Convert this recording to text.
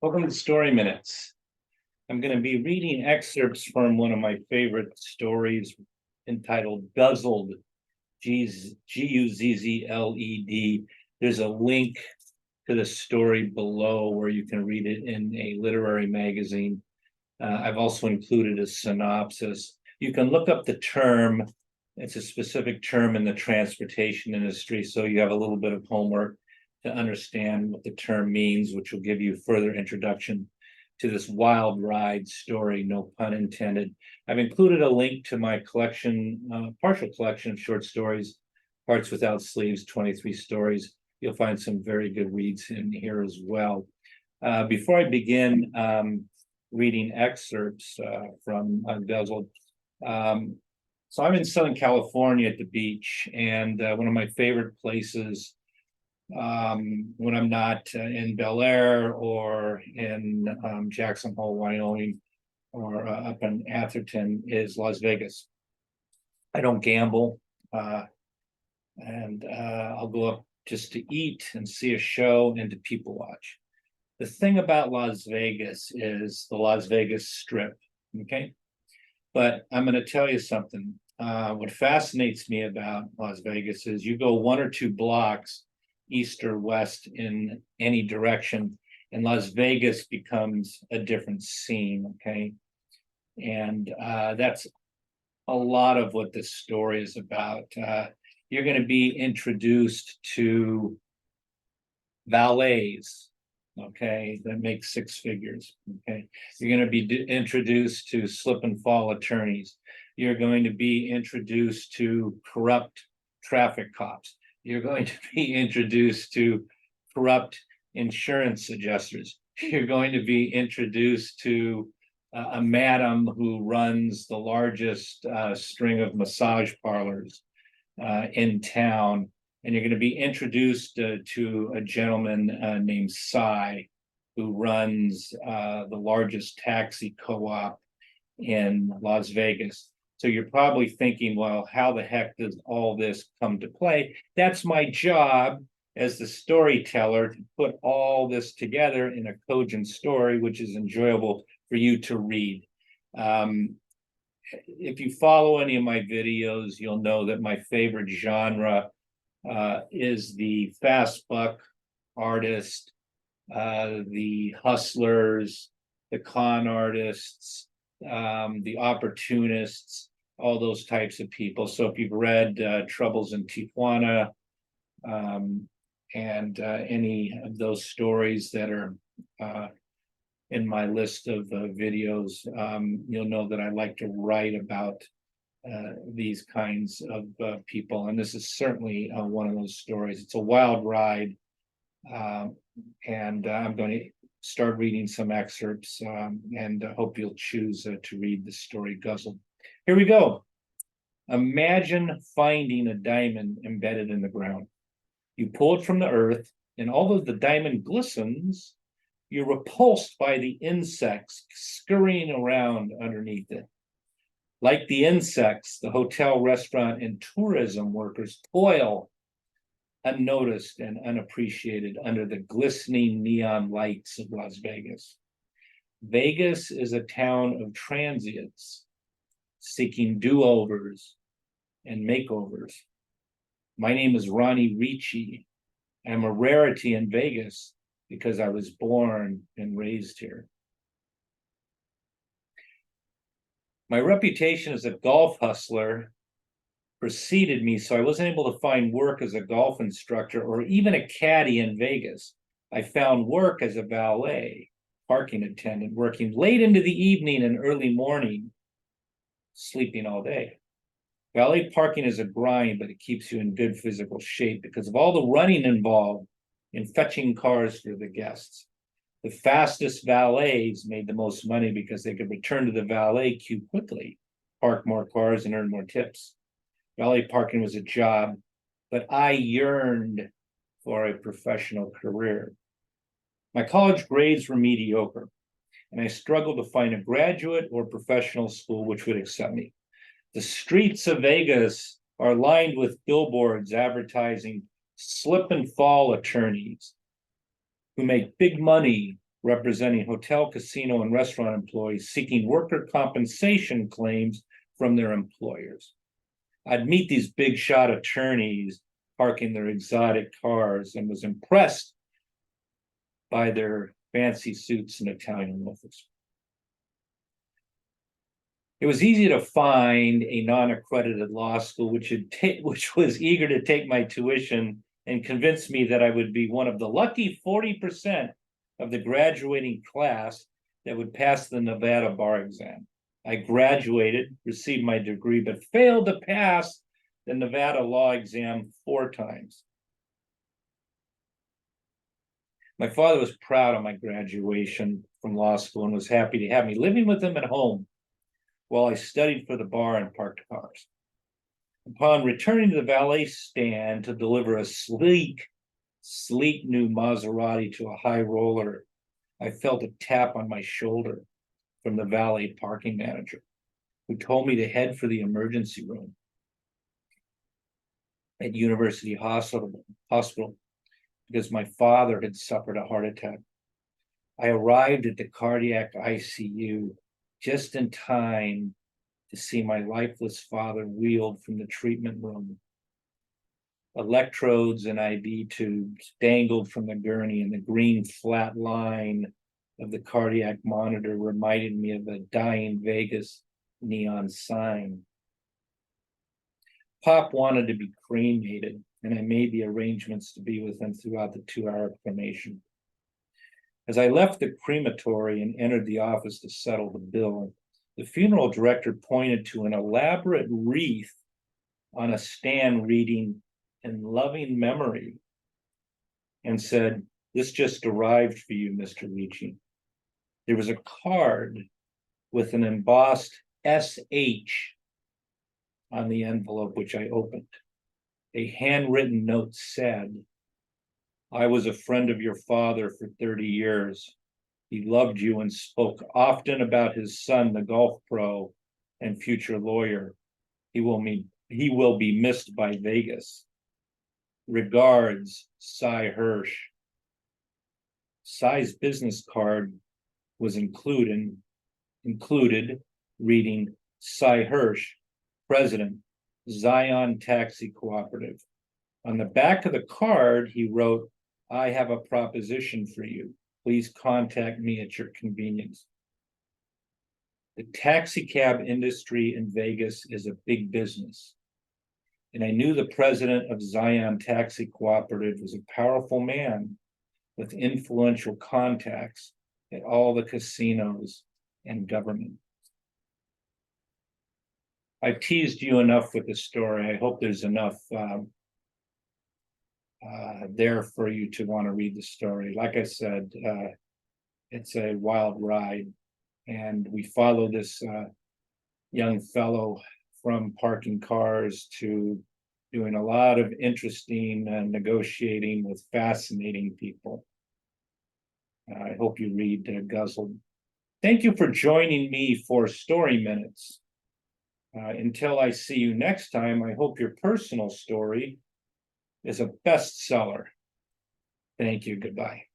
Welcome to Story Minutes. I'm going to be reading excerpts from one of my favorite stories entitled Guzzled, Guzzled. There's a link to the story below where you can read it in a literary magazine. I've also included a synopsis. You can look up the term. It's a specific term in the transportation industry, so you have a little bit of homework to understand what the term means, which will give you further introduction to this wild ride story, no pun intended. I've included a link to my collection, partial collection of short stories, Hearts Without Sleeves, 23 stories. You'll find some very good reads in here as well. Before I begin reading excerpts from Guzzled, so I'm in Southern California at the beach, and one of my favorite places when I'm not in Bel Air or in Jackson Hole, Wyoming, or up in Atherton is Las Vegas. I don't gamble, and I'll go up just to eat and see a show and to people watch. The thing about Las Vegas is the Las Vegas Strip, okay? But I'm going to tell you something. What fascinates me about Las Vegas is you go one or two blocks east or west in any direction, and Las Vegas becomes a different scene, okay? And that's a lot of what this story is about. You're going to be introduced to valets, okay, that make six figures, okay? You're going to be introduced to slip and fall attorneys. You're going to be introduced to corrupt traffic cops. You're going to be introduced to corrupt insurance adjusters. You're going to be introduced to a madam who runs the largest string of massage parlors in town. And you're going to be introduced to a gentleman named Cy, who runs the largest taxi co-op in Las Vegas. So you're probably thinking, well, how the heck does all this come to play? That's my job as the storyteller, to put all this together in a cogent story, which is enjoyable for you to read. If you follow any of my videos, you'll know that my favorite genre is the fast buck artist, the hustlers, the con artists, the opportunists, all those types of people. So if you've read Troubles in Tijuana and any of those stories that are in my list of videos, you'll know that I like to write about these kinds of people. And this is certainly one of those stories. It's a wild ride. And I'm going to start reading some excerpts and hope you'll choose to read the story Guzzled. Here we go. Imagine finding a diamond embedded in the ground. You pull it from the earth, and although the diamond glistens, you're repulsed by the insects scurrying around underneath it. Like the insects, the hotel, restaurant, and tourism workers toil unnoticed and unappreciated under the glistening neon lights of Las Vegas. Vegas is a town of transients seeking do-overs and makeovers. My name is Ronnie Ricci. I'm a rarity in Vegas because I was born and raised here. My reputation as a golf hustler preceded me, so I wasn't able to find work as a golf instructor or even a caddy in Vegas. I found work as a valet, parking attendant, working late into the evening and early morning, sleeping all day. Valet parking is a grind, but it keeps you in good physical shape because of all the running involved in fetching cars for the guests. The fastest valets made the most money because they could return to the valet queue quickly, park more cars, and earn more tips. Valet parking was a job, but I yearned for a professional career. My college grades were mediocre, and I struggled to find a graduate or professional school which would accept me. The streets of Vegas are lined with billboards advertising slip and fall attorneys who make big money representing hotel, casino, and restaurant employees seeking worker compensation claims from their employers. I'd meet these big shot attorneys parking their exotic cars and was impressed by their fancy suits and Italian loafers. It was easy to find a non-accredited law school which was eager to take my tuition and convince me that I would be one of the lucky 40% of the graduating class that would pass the Nevada bar exam. I graduated, received my degree, but failed to pass the Nevada law exam 4 times. My father was proud of my graduation from law school and was happy to have me living with him at home while I studied for the bar and parked cars. Upon returning to the valet stand to deliver a sleek new Maserati to a high roller, I felt a tap on my shoulder from the valet parking manager, who told me to head for the emergency room at University Hospital because my father had suffered a heart attack. I arrived at the cardiac ICU just in time to see my lifeless father wheeled from the treatment room. Electrodes and IV tubes dangled from the gurney, and the green flat line of the cardiac monitor reminded me of a dying Vegas neon sign. Pop wanted to be cremated, and I made the arrangements to be with him throughout the 2-hour cremation. As I left the crematory and entered the office to settle the bill, the funeral director pointed to an elaborate wreath on a stand reading "In loving memory" and said, "This just arrived for you, Mr. Ricci." There was a card with an embossed SH on the envelope, which I opened. A handwritten note said, "I was a friend of your father for 30 years. He loved you and spoke often about his son, the golf pro and future lawyer. He will be missed by Vegas. Regards, Cy Hirsch." Cy's business card was included, reading, "Cy Hirsch, President, Zion Taxi Cooperative." On the back of the card, he wrote, "I have a proposition for you. Please contact me at your convenience." The taxi cab industry in Vegas is a big business, and I knew the president of Zion Taxi Cooperative was a powerful man with influential contacts at all the casinos and government. I've teased you enough with the story. I hope there's enough there for you to want to read the story. Like I said, it's a wild ride, and we follow this young fellow from parking cars to doing a lot of interesting negotiating with fascinating people. I hope you read Guzzled. Thank you for joining me for Story Minutes. Until I see you next time, I hope your personal story is a bestseller. Thank you. Goodbye.